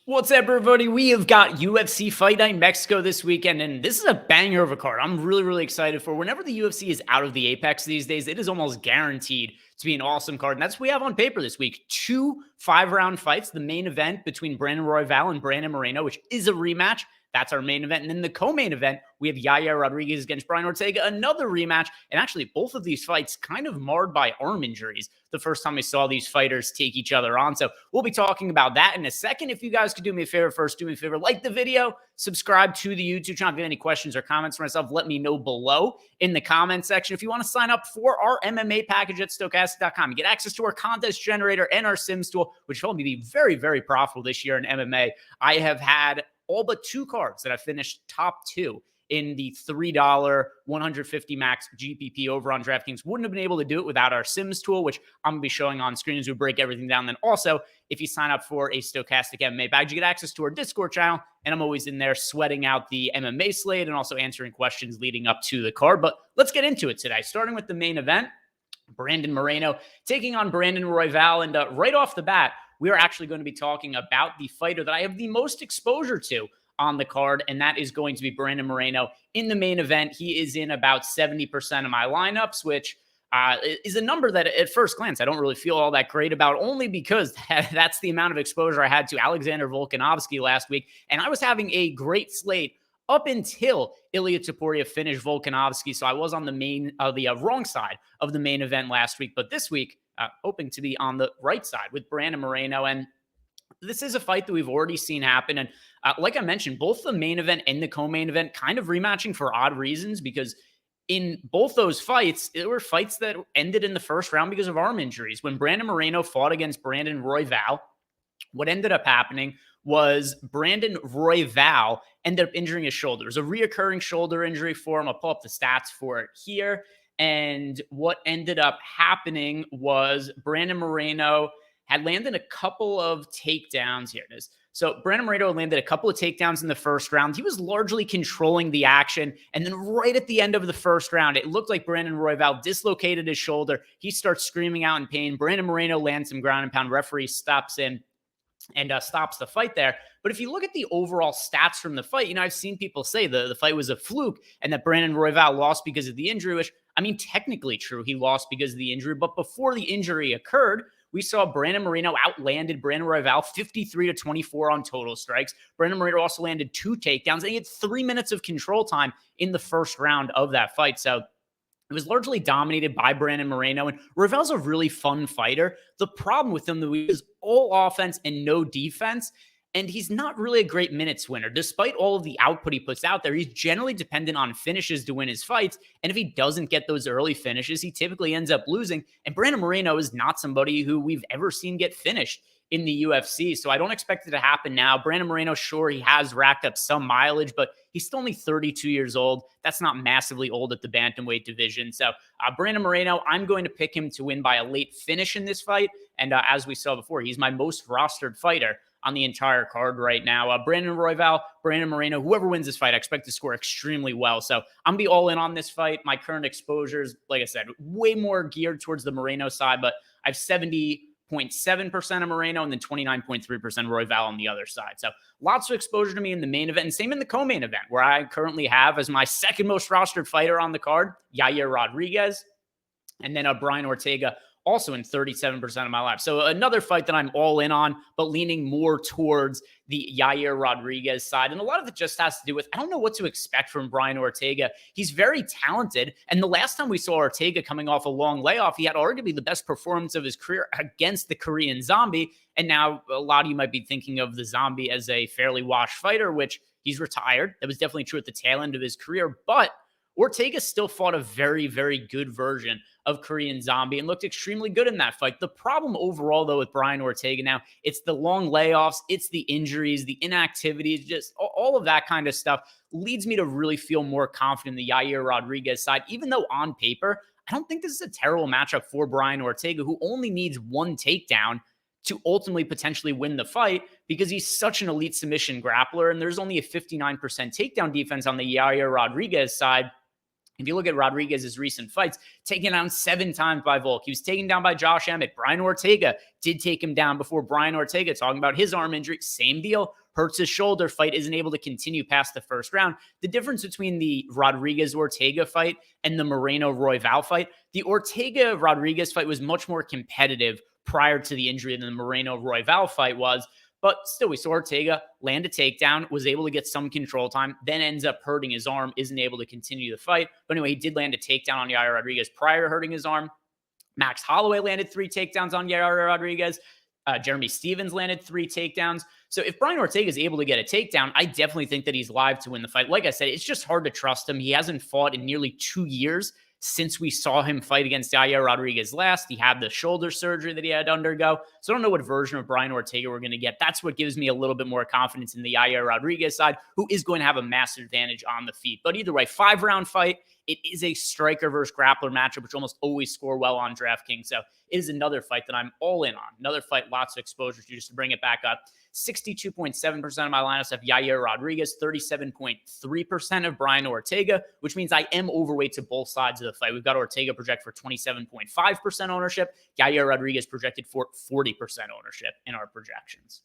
What's up, everybody? We have got UFC Fight Night Mexico this weekend, and this is a banger of a card. I'm really excited for. Whenever the UFC is out of the Apex these days, it is almost guaranteed to be an awesome card, and that's what we have on paper this week. 2 5-round fights, the main event between Brandon Royval and Brandon Moreno, which is a rematch. That's our main event. And then the co-main event, we have Yair Rodriguez against Brian Ortega, another rematch. And actually, both of these fights kind of marred by arm injuries the first time we saw these fighters take each other on. So we'll be talking about that in a second. If you guys could do me a favor first, do me a favor, like the video, subscribe to the YouTube channel. If you have any questions or comments for myself, let me know below in the comment section. If you want to sign up for our MMA package at Stokastic.com, you get access to our contest generator and our Sims tool, which will be very profitable this year in MMA. I have had all but 2 cards that I finished top 2 in the $3 150 max GPP over on DraftKings. Wouldn't have been able to do it without our Sims tool, which I'm going to be showing on screen as we break everything down. Then also, if you sign up for a Stokastic MMA badge, you get access to our Discord channel, and I'm always in there sweating out the MMA slate and also answering questions leading up to the card. But let's get into it today, starting with the main event. Brandon Moreno taking on Brandon Royval, and right off the bat, we are actually going to be talking about the fighter that I have the most exposure to on the card, and that is going to be Brandon Moreno in the main event. He is in about 70% of my lineups, which is a number that at first glance I don't really feel all that great about, only because that's the amount of exposure I had to Alexander Volkanovski last week, and I was having a great slate up until Ilia Topuria finished Volkanovski, so I was on the wrong side of the main event last week, but this week, hoping to be on the right side with Brandon Moreno. And this is a fight that we've already seen happen. And like I mentioned, both the main event and the co-main event kind of rematching for odd reasons, because in both those fights, there were fights that ended in the first round because of arm injuries. When Brandon Moreno fought against Brandon Royval, what ended up happening was Brandon Royval ended up injuring his shoulder. It was a reoccurring shoulder injury for him. I'll pull up the stats for it here. And what ended up happening was Brandon Moreno had landed a couple of takedowns. Here it is. So Brandon Moreno landed a couple of takedowns in the first round. He was largely controlling the action. And then right at the end of the first round, it looked like Brandon Royval dislocated his shoulder. He starts screaming out in pain. Brandon Moreno lands some ground and pound. Referee steps in and stops the fight there. But if you look at the overall stats from the fight, I've seen people say the fight was a fluke and that Brandon Royval lost because of the injury, which, technically true. He lost because of the injury. But before the injury occurred, we saw Brandon Moreno outlanded Brandon Royval 53-24 on total strikes. Brandon Moreno also landed 2 takedowns, and he had 3 minutes of control time in the first round of that fight. So it was largely dominated by Brandon Moreno, and Royval's a really fun fighter. The problem with him, though, is all offense and no defense, and he's not really a great minutes winner. Despite all of the output he puts out there, he's generally dependent on finishes to win his fights, and if he doesn't get those early finishes, he typically ends up losing, and Brandon Moreno is not somebody who we've ever seen get finished in the UFC, so I don't expect it to happen now. Brandon Moreno, sure, he has racked up some mileage, but he's still only 32 years old. That's not massively old at the bantamweight division. So Brandon Moreno, I'm going to pick him to win by a late finish in this fight, and as we saw before, he's my most rostered fighter on the entire card right now. Brandon Royval, Brandon Moreno, whoever wins this fight, I expect to score extremely well. So I'm going to be all in on this fight. My current exposures, like I said, way more geared towards the Moreno side, but I have 70.7% of Moreno and then 29.3% Royval on the other side. So lots of exposure to me in the main event, and same in the co-main event, where I currently have as my second most rostered fighter on the card, Yair Rodriguez, and then Brian Ortega, also in 37% of my life. So another fight that I'm all in on, but leaning more towards the Yair Rodriguez side. And a lot of it just has to do with, I don't know what to expect from Brian Ortega. He's very talented. And the last time we saw Ortega coming off a long layoff, he had arguably the best performance of his career against the Korean Zombie. And now a lot of you might be thinking of the Zombie as a fairly washed fighter, which he's retired. That was definitely true at the tail end of his career. But Ortega still fought a very good version of Korean Zombie and looked extremely good in that fight. The problem overall, though, with Brian Ortega now, it's the long layoffs, it's the injuries, the inactivity, just all of that kind of stuff leads me to really feel more confident in the Yair Rodriguez side, even though on paper, I don't think this is a terrible matchup for Brian Ortega, who only needs 1 takedown to ultimately potentially win the fight because he's such an elite submission grappler, and there's only a 59% takedown defense on the Yair Rodriguez side. If you look at Rodriguez's recent fights, taken down 7 times by Volk. He was taken down by Josh Emmett. Brian Ortega did take him down before. Brian Ortega, talking about his arm injury, same deal. Hurts his shoulder, fight isn't able to continue past the first round. The difference between the Rodriguez-Ortega fight and the Moreno-Royval fight, the Ortega-Rodriguez fight was much more competitive prior to the injury than the Moreno-Royval fight was. But still, we saw Ortega land a takedown, was able to get some control time, then ends up hurting his arm, isn't able to continue the fight. But anyway, he did land a takedown on Yair Rodriguez prior to hurting his arm. Max Holloway landed 3 takedowns on Yair Rodriguez. Jeremy Stevens landed 3 takedowns. So if Brian Ortega is able to get a takedown, I definitely think that he's live to win the fight. Like I said, it's just hard to trust him. He hasn't fought in nearly 2 years since we saw him fight against Yair Rodriguez last. He had the shoulder surgery that he had to undergo. So I don't know what version of Brian Ortega we're going to get. That's what gives me a little bit more confidence in the Yair Rodriguez side, who is going to have a massive advantage on the feet. But either way, 5-round fight. It is a striker versus grappler matchup, which almost always score well on DraftKings. So it is another fight that I'm all in on. Another fight, lots of exposure to, just to bring it back up. 62.7% of my lineups have Yair Rodriguez, 37.3% of Brian Ortega, which means I am overweight to both sides of the fight. We've got Ortega projected for 27.5% ownership. Yair Rodriguez projected for 40% ownership in our projections.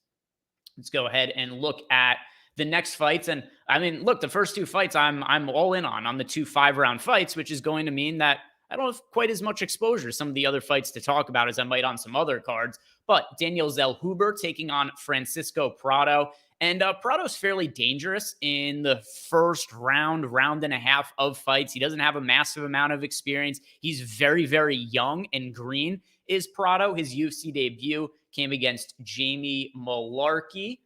Let's go ahead and look at the next fights. And I mean, look, the first 2 fights I'm all in on the 2 5-round fights, which is going to mean that I don't have quite as much exposure to some of the other fights to talk about as I might on some other cards. But Daniel Zellhuber taking on Francisco Prado. And Prado's fairly dangerous in the first round and a half of fights. He doesn't have a massive amount of experience. He's very, very young and green is Prado. His UFC debut came against Jamie Malarkey,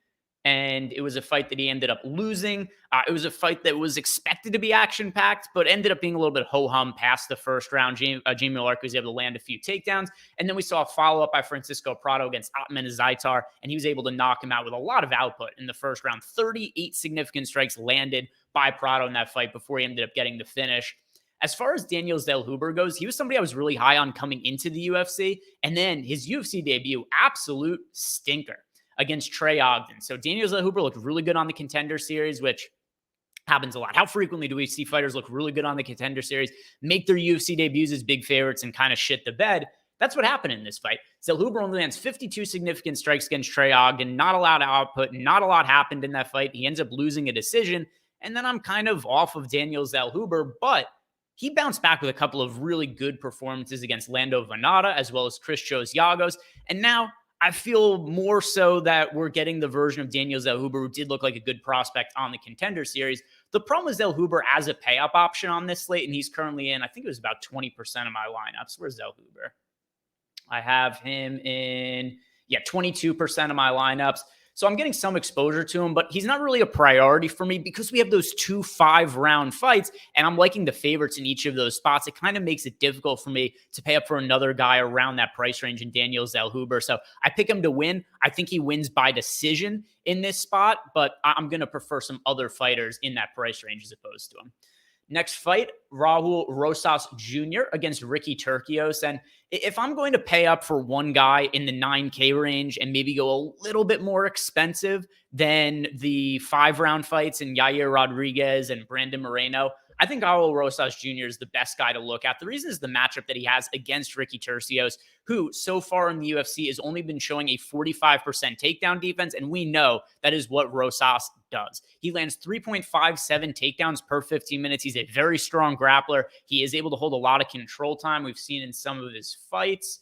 and it was a fight that he ended up losing. It was a fight that was expected to be action-packed, but ended up being a little bit ho-hum past the first round. Jamie Malarkey was able to land a few takedowns, and then we saw a follow-up by Francisco Prado against Otman Zaitar, and he was able to knock him out with a lot of output in the first round. 38 significant strikes landed by Prado in that fight before he ended up getting the finish. As far as Daniel Zellhuber goes, he was somebody I was really high on coming into the UFC, and then his UFC debut, absolute stinker against Trey Ogden. So Daniel Zellhuber looked really good on the Contender Series, which happens a lot. How frequently do we see fighters look really good on the Contender Series, make their UFC debuts as big favorites, and kind of shit the bed? That's what happened in this fight. Zellhuber only lands 52 significant strikes against Trey Ogden. Not a lot of output. Not a lot happened in that fight. He ends up losing a decision. And then I'm kind of off of Daniel Zellhuber, but he bounced back with a couple of really good performances against Lando Venata as well as Christos Giagos. And now I feel more so that we're getting the version of Daniel Zellhuber who did look like a good prospect on the Contender Series. The problem with Zellhuber as a pay-up option on this slate, and he's currently in, I think it was about 20% of my lineups. Where's Zellhuber? I have him in, 22% of my lineups. So I'm getting some exposure to him, but he's not really a priority for me because we have those 2 5-round fights, and I'm liking the favorites in each of those spots. It kind of makes it difficult for me to pay up for another guy around that price range in Daniel Zellhuber. So I pick him to win. I think he wins by decision in this spot, but I'm going to prefer some other fighters in that price range as opposed to him. Next fight, Raul Rosas Jr. against Ricky Turcios. And if I'm going to pay up for one guy in the 9K range and maybe go a little bit more expensive than the 5-round fights in Yair Rodriguez and Brandon Moreno, I think Raul Rosas Jr. is the best guy to look at. The reason is the matchup that he has against Ricky Turcios, who so far in the UFC has only been showing a 45% takedown defense, and we know that is what Rosas does. He lands 3.57 takedowns per 15 minutes. He's a very strong grappler. He is able to hold a lot of control time. We've seen in some of his fights.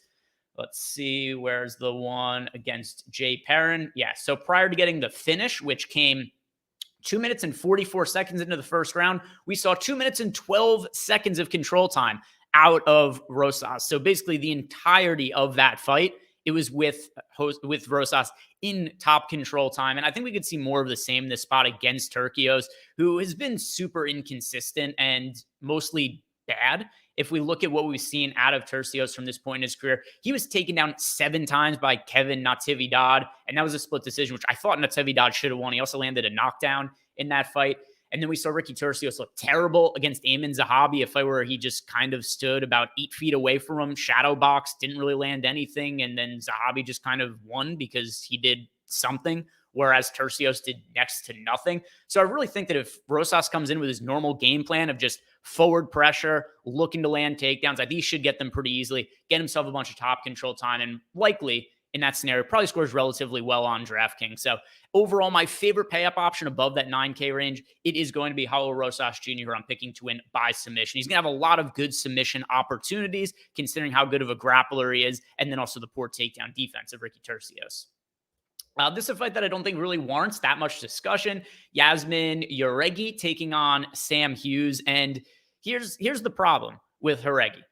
Let's see, where's the one against Jay Perrin? Yeah, so prior to getting the finish, which came 2 minutes and 44 seconds into the first round, we saw 2 minutes and 12 seconds of control time out of Rosas. So basically the entirety of that fight, it was with Rosas in top control time. And I think we could see more of the same in this spot against Turcios, who has been super inconsistent and mostly bad. If we look at what we've seen out of Turcios from this point in his career, he was taken down 7 times by Kevin Natividad, and that was a split decision, which I thought Natividad should have won. He also landed a knockdown in that fight. And then we saw Ricky Turcios look terrible against Amin Zahabi, a fight where he just kind of stood about 8 feet away from him, shadow box, didn't really land anything, and then Zahabi just kind of won because he did something whereas Tercios did next to nothing. So I really think that if Rosas comes in with his normal game plan of just forward pressure, looking to land takedowns, I think he should get them pretty easily, get himself a bunch of top control time, and likely in that scenario probably scores relatively well on DraftKings. So overall, my favorite pay up option above that 9K range, it is going to be Paulo Rosas Jr., who I'm picking to win by submission. He's going to have a lot of good submission opportunities, considering how good of a grappler he is, and then also the poor takedown defense of Ricky Tercios. This is a fight that I don't think really warrants that much discussion. Yasmin Jauregui taking on Sam Hughes. And here's the problem with Jauregui.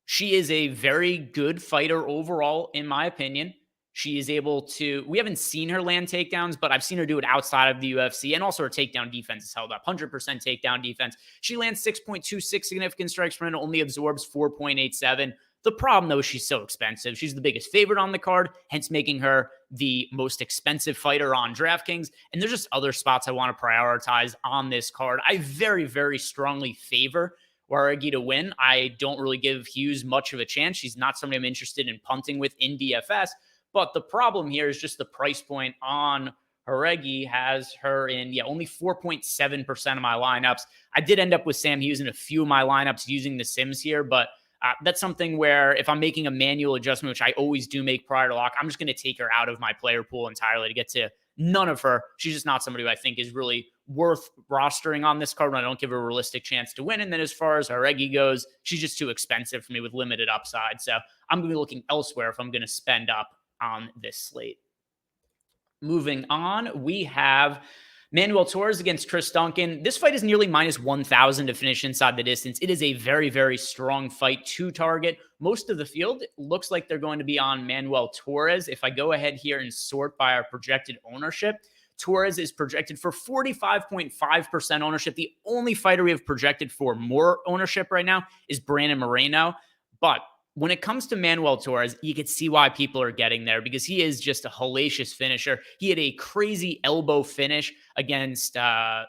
She is a very good fighter overall, in my opinion. She is able to, we haven't seen her land takedowns, but I've seen her do it outside of the UFC, and also her takedown defense is held up. 100% takedown defense. She lands 6.26 significant strikes per minute, only absorbs 4.87. The problem, though, is she's so expensive. She's the biggest favorite on the card, hence making her the most expensive fighter on DraftKings. And there's just other spots I want to prioritize on this card. I very, very strongly favor Jauregui to win. I don't really give Hughes much of a chance. She's not somebody I'm interested in punting with in DFS. But the problem here is just the price point on Jauregui has her in, only 4.7% of my lineups. I did end up with Sam Hughes in a few of my lineups using the Sims here, but that's something where if I'm making a manual adjustment, which I always do make prior to lock, I'm just going to take her out of my player pool entirely to get to none of her. She's just not somebody who I think is really worth rostering on this card when I don't give her a realistic chance to win. And then as far as Jauregui goes, she's just too expensive for me with limited upside. So I'm going to be looking elsewhere if I'm going to spend up on this slate. Moving on, we have Manuel Torres against Chris Duncan. This fight is nearly minus 1,000 to finish inside the distance. It is a very, very strong fight to target. Most of the field looks like they're going to be on Manuel Torres. If I go ahead here and sort by our projected ownership, Torres is projected for 45.5% ownership. The only fighter we have projected for more ownership right now is Brandon Moreno. But when it comes to Manuel Torres, you can see why people are getting there because he is just a hellacious finisher. He had a crazy elbow finish against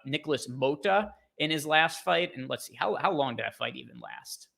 Nicholas Mota in his last fight. And let's see, how long did that fight even last?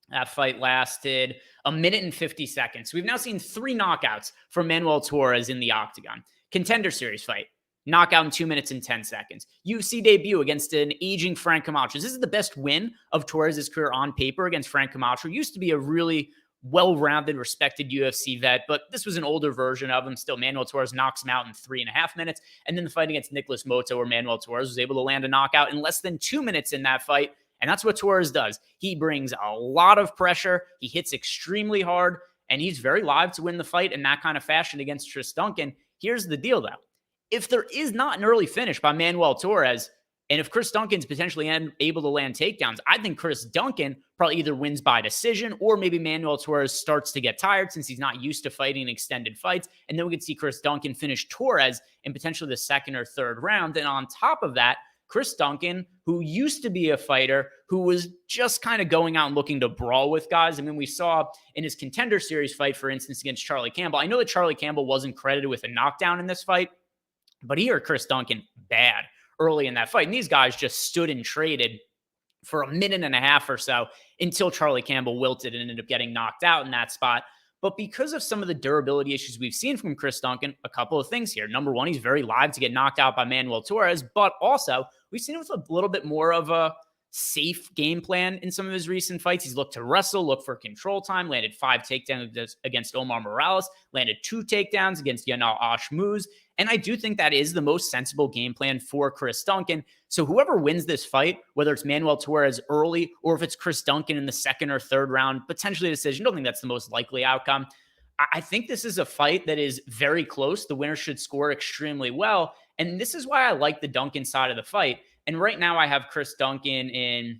That fight lasted 1 minute and 50 seconds. We've now seen 3 knockouts from Manuel Torres in the octagon. Contender Series fight, knockout in 2 minutes and 10 seconds. UFC debut against an aging Frank Camacho. This is the best win of Torres' career on paper against Frank Camacho. Used to be a really well-rounded, respected UFC vet, but this was an older version of him. Still, Manuel Torres knocks him out in 3.5 minutes. And then the fight against Nicholas Mota, where Manuel Torres was able to land a knockout in less than 2 minutes in that fight. And that's what Torres does. He brings a lot of pressure. He hits extremely hard, and he's very live to win the fight in that kind of fashion against Chris Duncan. Here's the deal, though. If there is not an early finish by Manuel Torres, and if Chris Duncan's potentially able to land takedowns, I think Chris Duncan probably either wins by decision or maybe Manuel Torres starts to get tired since he's not used to fighting extended fights. And then we could see Chris Duncan finish Torres in potentially the second or third round. And on top of that, Chris Duncan, who used to be a fighter who was just kind of going out and looking to brawl with guys. I mean, we saw in his Contender Series fight, for instance, against Charlie Campbell. I know that Charlie Campbell wasn't credited with a knockdown in this fight, but he hurt Chris Duncan bad early in that fight. And these guys just stood and traded for 1.5 minutes or so until Charlie Campbell wilted and ended up getting knocked out in that spot. But because of some of the durability issues we've seen from Chris Duncan, a couple of things here. Number one, he's very live to get knocked out by Manuel Torres, but also we've seen it with a little bit more of a safe game plan in some of his recent fights. He's looked to wrestle, look for control time, landed 5 takedowns against Omar Morales, landed 2 takedowns against Yanal Ashmouz. And I do think that is the most sensible game plan for Chris Duncan. So whoever wins this fight, whether it's Manuel Torres early or if it's Chris Duncan in the second or third round, potentially a decision, I don't think that's the most likely outcome. I think this is a fight that is very close. The winner should score extremely well. And this is why I like the Duncan side of the fight. And right now I have Chris Duncan in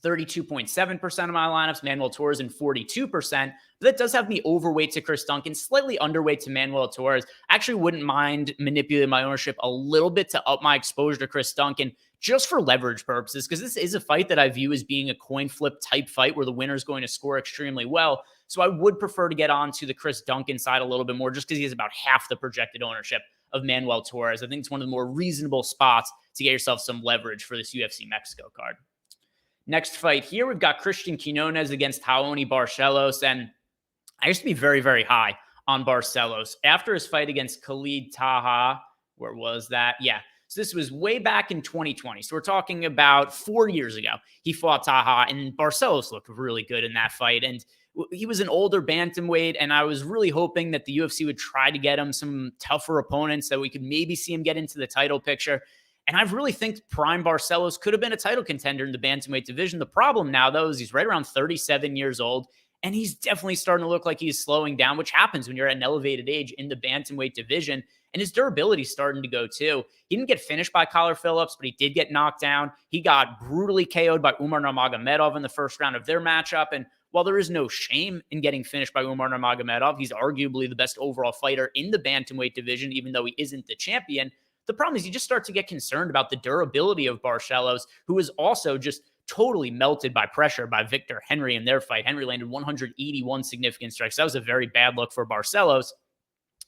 32.7% of my lineups, Manuel Torres in 42%. But that does have me overweight to Chris Duncan, slightly underweight to Manuel Torres. I actually wouldn't mind manipulating my ownership a little bit to up my exposure to Chris Duncan just for leverage purposes, because this is a fight that I view as being a coin flip type fight where the winner is going to score extremely well. So I would prefer to get on to the Chris Duncan side a little bit more just because he has about half the projected ownership of Manuel Torres. I think it's one of the more reasonable spots to get yourself some leverage for this UFC Mexico card. Next fight here, we've got Christian Quinones against Raoni Barcelos. And I used to be very, very high on Barcelos. After his fight against Khalid Taha Where was that? Yeah. So this was way back in 2020. So we're talking about 4 years ago. He fought Taha, and Barcelos looked really good in that fight. And he was an older bantamweight, and I was really hoping that the UFC would try to get him some tougher opponents that we could maybe see him get into the title picture. And I really think prime Barcelos could have been a title contender in the bantamweight division. The problem now, though, is he's right around 37 years old, and he's definitely starting to look like he's slowing down, which happens when you're at an elevated age in the bantamweight division. And his durability is starting to go too. He didn't get finished by Collar Phillips, but he did get knocked down. He got brutally KO'd by Umar Nurmagomedov in the first round of their matchup. And while there is no shame in getting finished by Umar Nurmagomedov, he's arguably the best overall fighter in the bantamweight division, even though he isn't the champion. The problem is you just start to get concerned about the durability of Barcelos, who is also just totally melted by pressure by Victor Henry in their fight. Henry landed 181 significant strikes. That was a very bad look for Barcelos.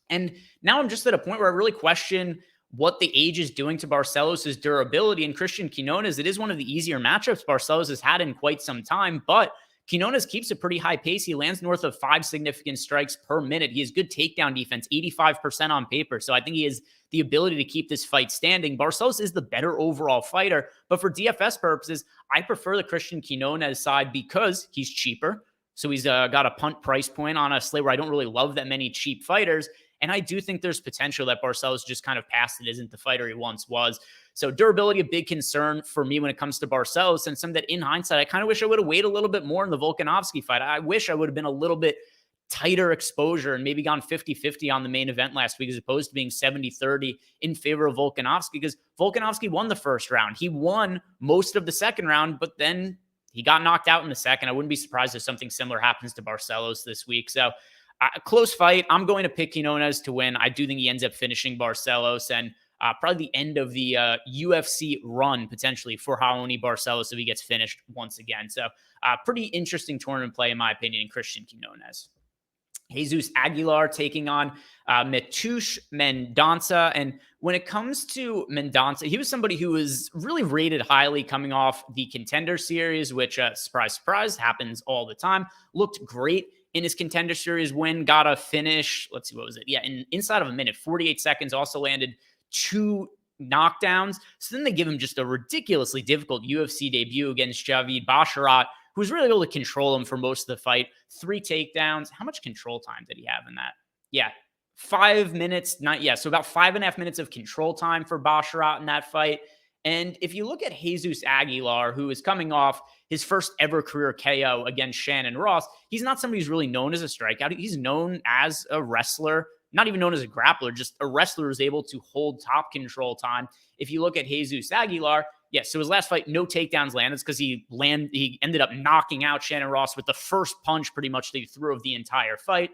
And now I'm just at a point where I really question what the age is doing to Barcelos' durability. And Christian Quinones, it is one of the easier matchups Barcelos has had in quite some time, but Quinones keeps a pretty high pace. He lands north of 5 significant strikes per minute. He has good takedown defense, 85% on paper. So I think he has the ability to keep this fight standing. Barcelos is the better overall fighter, but for DFS purposes, I prefer the Christian Quinones side because he's cheaper. So he's got a punt price point on a slate where I don't really love that many cheap fighters. And I do think there's potential that Barcelos just kind of past it isn't the fighter he once was. So durability, a big concern for me when it comes to Barcelos, and some that in hindsight, I kind of wish I would have waited a little bit more in the Volkanovski fight. I wish I would have been a little bit tighter exposure and maybe gone 50-50 on the main event last week as opposed to being 70-30 in favor of Volkanovski, because Volkanovski won the first round. He won most of the second round, but then he got knocked out in the second. I wouldn't be surprised if something similar happens to Barcelos this week. So close fight. I'm going to pick Quinones to win. I do think he ends up finishing Barcelos, and probably the end of the UFC run potentially for Raoni Barcelos if he gets finished once again. So pretty interesting tournament play, in my opinion, in Christian Quinones. Jesus Aguilar taking on Metush Mendonça. And when it comes to Mendonça, he was somebody who was really rated highly coming off the Contender Series, which, surprise, surprise, happens all the time. Looked great in his Contender Series win, got a finish. Let's see, what was it? Yeah, inside of a minute, 48 seconds, also landed 2 knockdowns. So then they give him just a ridiculously difficult UFC debut against Javid Basharat, who was really able to control him for most of the fight. 3 takedowns. How much control time did he have in that? Yeah, 5 minutes. So about 5.5 minutes of control time for Basharat in that fight. And if you look at Jesus Aguilar, who is coming off his first ever career KO against Shannon Ross, he's not somebody who's really known as a strikeout. He's known as a wrestler, not even known as a grappler, just a wrestler who's able to hold top control time. If you look at Jesus Aguilar, yes, so his last fight, no takedowns landed. It's because he ended up knocking out Shannon Ross with the first punch pretty much that he threw of the entire fight.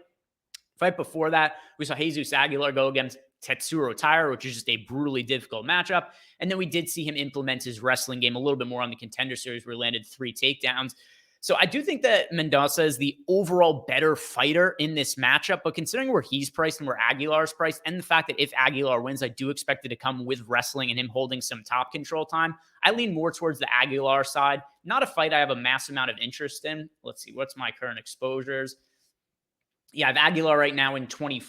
Fight before that, we saw Jesus Aguilar go against Tetsuro Taira, which is just a brutally difficult matchup. And then we did see him implement his wrestling game a little bit more on the Contender Series, where he landed 3 takedowns. So I do think that Mendonça is the overall better fighter in this matchup, but considering where he's priced and where Aguilar's priced, and the fact that if Aguilar wins, I do expect it to come with wrestling and him holding some top control time, I lean more towards the Aguilar side. Not a fight I have a mass amount of interest in. Let's see, what's my current exposures? Yeah, I have Aguilar right now in 24%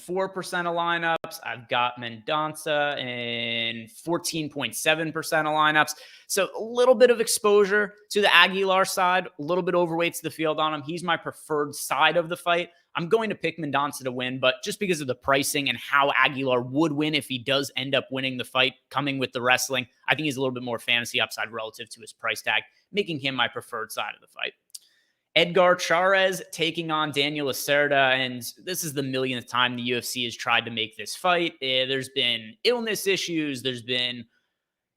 of lineups. I've got Mendonça in 14.7% of lineups. So a little bit of exposure to the Aguilar side, a little bit overweight to the field on him. He's my preferred side of the fight. I'm going to pick Mendonça to win, but just because of the pricing and how Aguilar would win if he does end up winning the fight, coming with the wrestling, I think he's a little bit more fantasy upside relative to his price tag, making him my preferred side of the fight. Edgar Charz taking on Daniel Lacerda, and this is the millionth time the UFC has tried to make this fight. There's been illness issues. There's been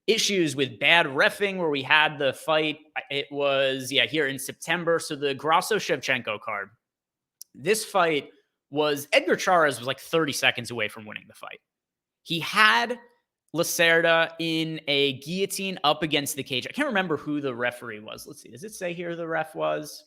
issues with bad reffing where we had the fight. It was, here in September. So the Grasso-Shevchenko card. This fight was, Edgar Charz was like 30 seconds away from winning the fight. He had Lacerda in a guillotine up against the cage. I can't remember who the referee was. Let's see. Does it say here who the ref was?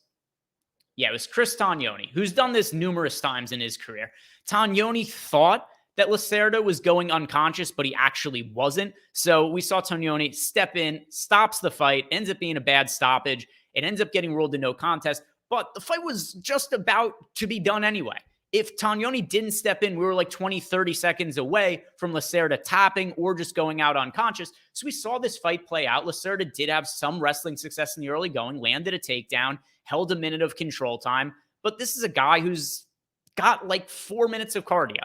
Yeah, it was Chris Tognoni, who's done this numerous times in his career. Tognoni thought that Lacerda was going unconscious, but he actually wasn't. So we saw Tognoni step in, stops the fight, ends up being a bad stoppage. It ends up getting ruled a no contest, but the fight was just about to be done anyway. If Tognoni didn't step in, we were like 20, 30 seconds away from Lacerda tapping or just going out unconscious. So we saw this fight play out. Lacerda did have some wrestling success in the early going, landed a takedown, held a minute of control time. But this is a guy who's got like 4 minutes of cardio.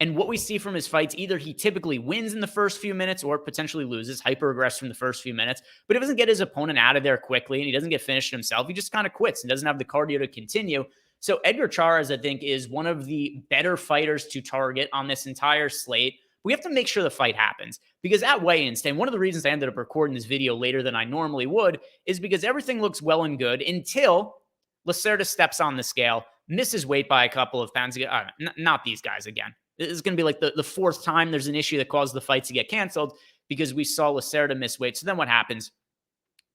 And what we see from his fights, either he typically wins in the first few minutes or potentially loses, hyper-aggressive in the first few minutes, but he doesn't get his opponent out of there quickly and he doesn't get finished himself. He just kind of quits and doesn't have the cardio to continue. So Edgar Charz, I think, is one of the better fighters to target on this entire slate. We have to make sure the fight happens because at weigh-ins, and one of the reasons I ended up recording this video later than I normally would is because everything looks well and good until Lacerda steps on the scale, misses weight by a couple of pounds. Not these guys again. This is going to be like the fourth time there's an issue that caused the fight to get canceled because we saw Lacerda miss weight. So then what happens?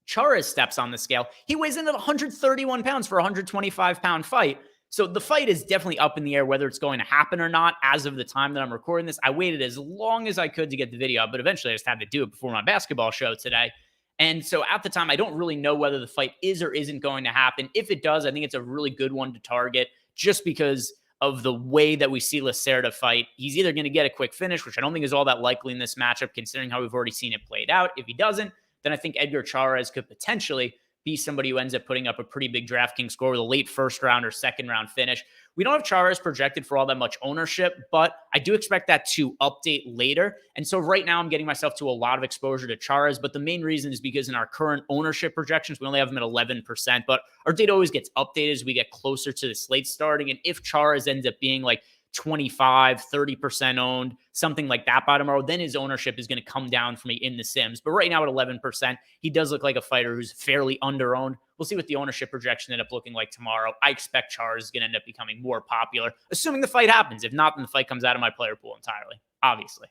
Charz steps on the scale. He weighs in at 131 pounds for a 125-pound fight. So the fight is definitely up in the air whether it's going to happen or not as of the time that I'm recording this. I waited as long as I could to get the video up, but eventually I just had to do it before my basketball show today. And so at the time, I don't really know whether the fight is or isn't going to happen. If it does, I think it's a really good one to target just because of the way that we see Lacerda fight. He's either going to get a quick finish, which I don't think is all that likely in this matchup, considering how we've already seen it played out. If he doesn't, then I think Edgar Charz could potentially be somebody who ends up putting up a pretty big DraftKings score with a late first round or second round finish. We don't have Charz projected for all that much ownership, but I do expect that to update later. And so right now I'm getting myself to a lot of exposure to Charz, but the main reason is because in our current ownership projections, we only have him at 11%, but our data always gets updated as we get closer to the slate starting. And if Charz ends up being like 25, 30% owned, something like that by tomorrow, then his ownership is going to come down for me in the Sims. But right now at 11%, he does look like a fighter who's fairly under-owned. We'll see what the ownership projection end up looking like tomorrow. I expect Charz is going to end up becoming more popular, assuming the fight happens. If not, then the fight comes out of my player pool entirely, obviously.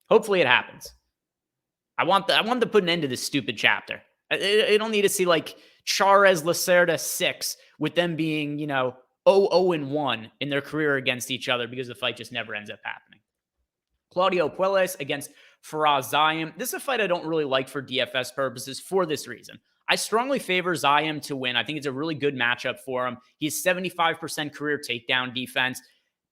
Hopefully it happens. I want to put an end to this stupid chapter. I don't need to see like Charz Lacerda 6 with them being, 0-1 in their career against each other because the fight just never ends up happening. Claudio Puelles against Faraz Zayem. This is a fight I don't really like for DFS purposes for this reason. I strongly favor Zayem to win. I think it's a really good matchup for him. He has 75% career takedown defense.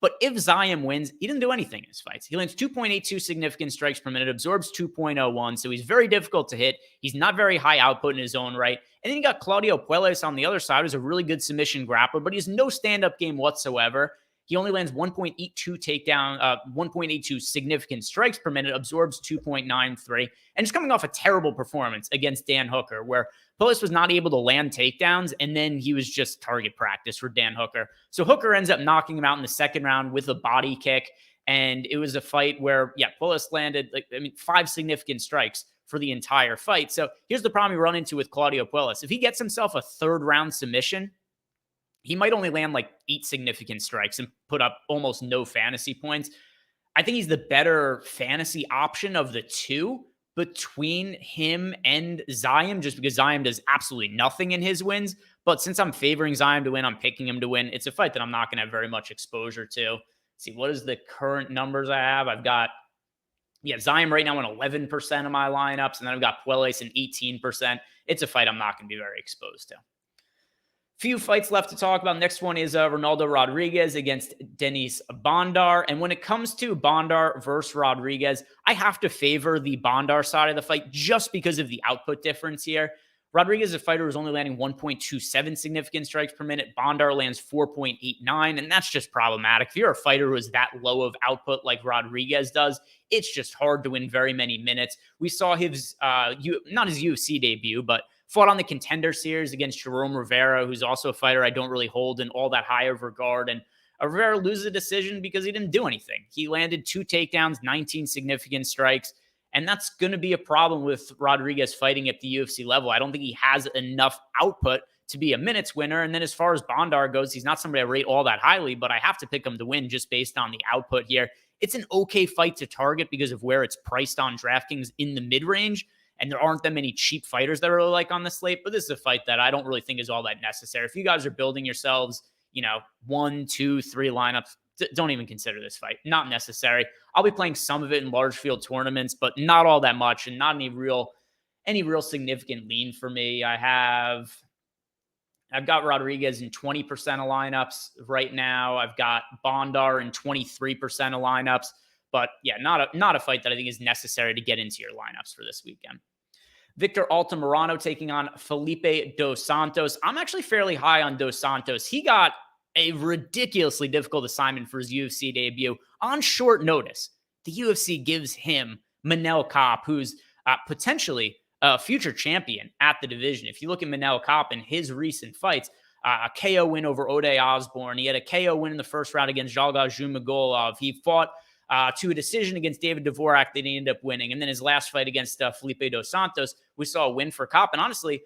But if Zayem wins, he didn't do anything in his fights. He lands 2.82 significant strikes per minute, absorbs 2.01, so he's very difficult to hit. He's not very high output in his own right. And then you got Claudio Puelles on the other side, who's a really good submission grappler, but he has no stand-up game whatsoever. He only lands 1.82 significant strikes per minute, absorbs 2.93, and is coming off a terrible performance against Dan Hooker, where Puelles was not able to land takedowns, and then he was just target practice for Dan Hooker. So Hooker ends up knocking him out in the second round with a body kick, and it was a fight where, Puelles landed 5 significant strikes for the entire fight. So here's the problem you run into with Claudio Puelles. If he gets himself a third round submission, he might only land 8 significant strikes and put up almost no fantasy points. I think he's the better fantasy option of the two between him and Zayem, just because Zayem does absolutely nothing in his wins. But since I'm favoring Zayem to win, I'm picking him to win. It's a fight that I'm not going to have very much exposure to. Let's see, what is the current numbers I have? I've got, Zayem right now in 11% of my lineups, and then I've got Puelles in 18%. It's a fight I'm not going to be very exposed to. Few fights left to talk about. Next one is Ronaldo Rodriguez against Denise Bondar. And when it comes to Bondar versus Rodriguez, I have to favor the Bondar side of the fight just because of the output difference here. Rodriguez is a fighter who's only landing 1.27 significant strikes per minute. Bondar lands 4.89, and that's just problematic. If you're a fighter who is that low of output like Rodriguez does, it's just hard to win very many minutes. We saw his, not his UFC debut, but fought on the Contender Series against Jerome Rivera, who's also a fighter I don't really hold in all that high of regard. And Rivera loses a decision because he didn't do anything. He landed 2 takedowns, 19 significant strikes. And that's going to be a problem with Rodriguez fighting at the UFC level. I don't think he has enough output to be a minutes winner. And then as far as Bondar goes, he's not somebody I rate all that highly, but I have to pick him to win just based on the output here. It's an okay fight to target because of where it's priced on DraftKings in the mid-range. And there aren't that many cheap fighters that I really like on the slate, but this is a fight that I don't really think is all that necessary. If you guys are building yourselves, 1, 2, 3 lineups, don't even consider this fight. Not necessary. I'll be playing some of it in large field tournaments, but not all that much and not any real significant lean for me. I have I've got Rodriguez in 20% of lineups right now. I've got Bondar in 23% of lineups. But yeah, not a fight that I think is necessary to get into your lineups for this weekend. Victor Morano taking on Felipe dos Santos. I'm actually fairly high on dos Santos. He got a ridiculously difficult assignment for his UFC debut on short notice. The UFC gives him Manel Kape, who's potentially a future champion at the division. If you look at Manel Kape in his recent fights, a KO win over Ode Osborne. He had a KO win in the first round against Jalga Zhumagulov. He fought to a decision against David Dvorak that he ended up winning. And then his last fight against Felipe dos Santos, we saw a win for Kape. And honestly,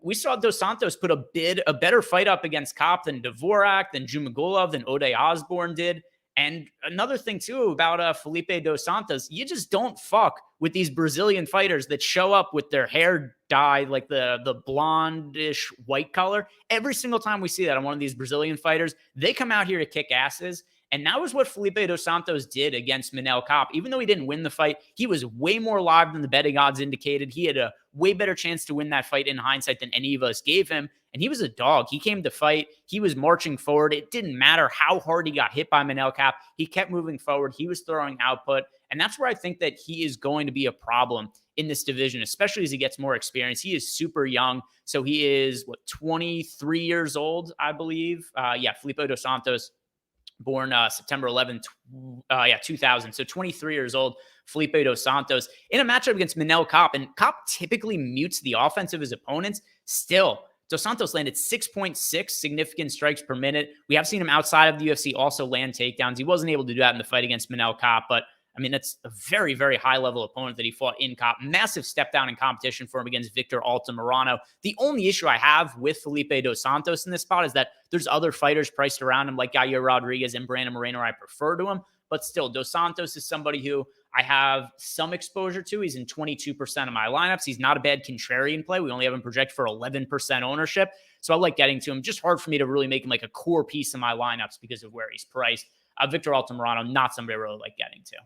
we saw dos Santos put a better fight up against Kape than Dvorak, than Zhumagulov, than Ode Osborne did. And another thing, too, about Felipe dos Santos, you just don't fuck with these Brazilian fighters that show up with their hair dyed like the blondish white color. Every single time we see that on one of these Brazilian fighters, they come out here to kick asses. And that was what Felipe dos Santos did against Manel Kape. Even though he didn't win the fight, he was way more live than the betting odds indicated. He had a way better chance to win that fight in hindsight than any of us gave him. And he was a dog. He came to fight. He was marching forward. It didn't matter how hard he got hit by Manel Kape. He kept moving forward. He was throwing output. And that's where I think that he is going to be a problem in this division, especially as he gets more experience. He is super young. So he is, 23 years old, I believe. Felipe dos Santos, born September 11th, 2000. So 23 years old, Felipe dos Santos in a matchup against Manel Kape. And Kape typically mutes the offense of his opponents. Still, dos Santos landed 6.6 significant strikes per minute. We have seen him outside of the UFC also land takedowns. He wasn't able to do that in the fight against Manel Kape, but I mean, that's a very, very high-level opponent that he fought in Kape. Massive step down in competition for him against Victor Morano. The only issue I have with Felipe dos Santos in this spot is that there's other fighters priced around him like Yair Rodriguez and Brandon Moreno I prefer to him. But still, dos Santos is somebody who I have some exposure to. He's in 22% of my lineups. He's not a bad contrarian play. We only have him projected for 11% ownership. So I like getting to him. Just hard for me to really make him like a core piece of my lineups because of where he's priced. Victor Morano, not somebody I really like getting to.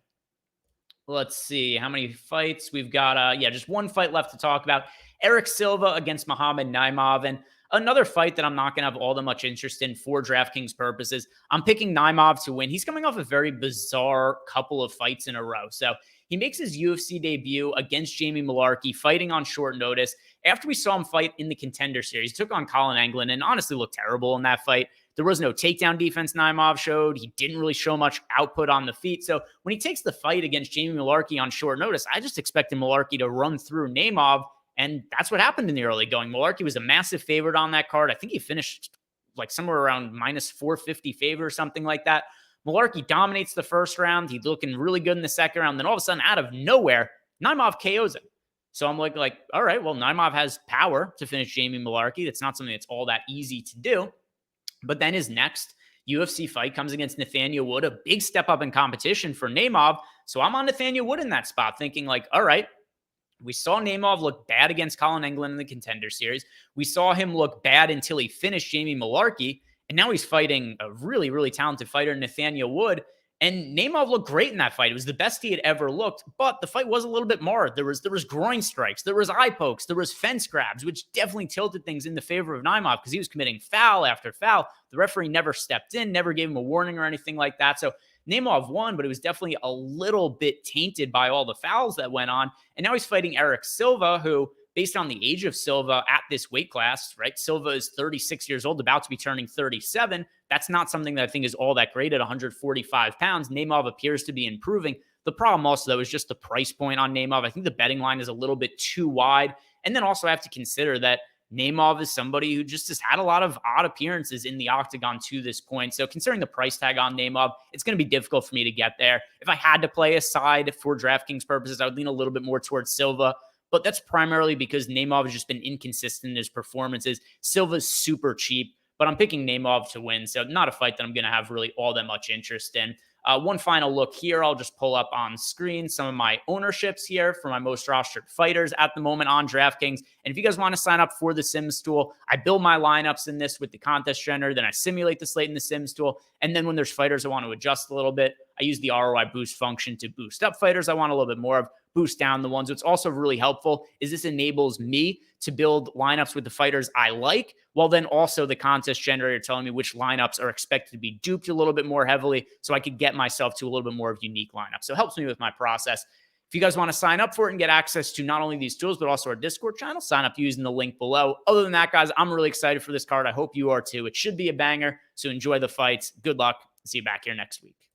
Let's see how many fights we've got. Just one fight left to talk about. Eric Silva against Mohamed Naimov. And another fight that I'm not going to have all that much interest in for DraftKings purposes. I'm picking Naimov to win. He's coming off a very bizarre couple of fights in a row. So he makes his UFC debut against Jamie Mullarkey, fighting on short notice. After we saw him fight in the Contender Series, he took on Colin Anglin and honestly looked terrible in that fight. There was no takedown defense Naimov showed. He didn't really show much output on the feet. So when he takes the fight against Jamie Mullarkey on short notice, I just expected Mullarkey to run through Naimov, and that's what happened in the early going. Mullarkey was a massive favorite on that card. I think he finished like somewhere around minus 450 favor or something like that. Mullarkey dominates the first round. He's looking really good in the second round. Then all of a sudden, out of nowhere, Naimov KOs him. So I'm like, all right, well, Naimov has power to finish Jamie Mullarkey. That's not something that's all that easy to do. But then his next UFC fight comes against Nathaniel Wood, a big step up in competition for Naimov. So I'm on Nathaniel Wood in that spot thinking like, all right, we saw Naimov look bad against Colin Anglin in the Contender Series. We saw him look bad until he finished Jamie Mullarkey. And now he's fighting a really, really talented fighter, Nathaniel Wood. And Naimov looked great in that fight. It was the best he had ever looked, but the fight was a little bit marred. There was groin strikes, there was eye pokes, there was fence grabs, which definitely tilted things in the favor of Naimov because he was committing foul after foul. The referee never stepped in, never gave him a warning or anything like that. So Naimov won, but it was definitely a little bit tainted by all the fouls that went on. And now he's fighting Eric Silva, who, based on the age of Silva at this weight class, right? Silva is 36 years old, about to be turning 37. That's not something that I think is all that great at 145 pounds. Naimov appears to be improving. The problem also, though, is just the price point on Naimov. I think the betting line is a little bit too wide. And then also I have to consider that Naimov is somebody who just has had a lot of odd appearances in the octagon to this point. So considering the price tag on Naimov, it's going to be difficult for me to get there. If I had to play a side for DraftKings purposes, I would lean a little bit more towards Silva. But that's primarily because Naimov has just been inconsistent in his performances. Silva's super cheap, but I'm picking Naimov to win. So not a fight that I'm going to have really all that much interest in. One final look here. I'll just pull up on screen some of my ownerships here for my most rostered fighters at the moment on DraftKings. And if you guys want to sign up for the Sims tool, I build my lineups in this with the contest generator. Then I simulate the slate in the Sims tool. And then when there's fighters I want to adjust a little bit, I use the ROI boost function to boost up fighters I want a little bit more of, boost down the ones. What's also really helpful is this enables me to build lineups with the fighters I like, while then also the contest generator telling me which lineups are expected to be duped a little bit more heavily, so I could get myself to a little bit more of unique lineups. So it helps me with my process. If you guys want to sign up for it and get access to not only these tools, but also our Discord channel, sign up using the link below. Other than that, guys, I'm really excited for this card. I hope you are too. It should be a banger. So enjoy the fights. Good luck. See you back here next week.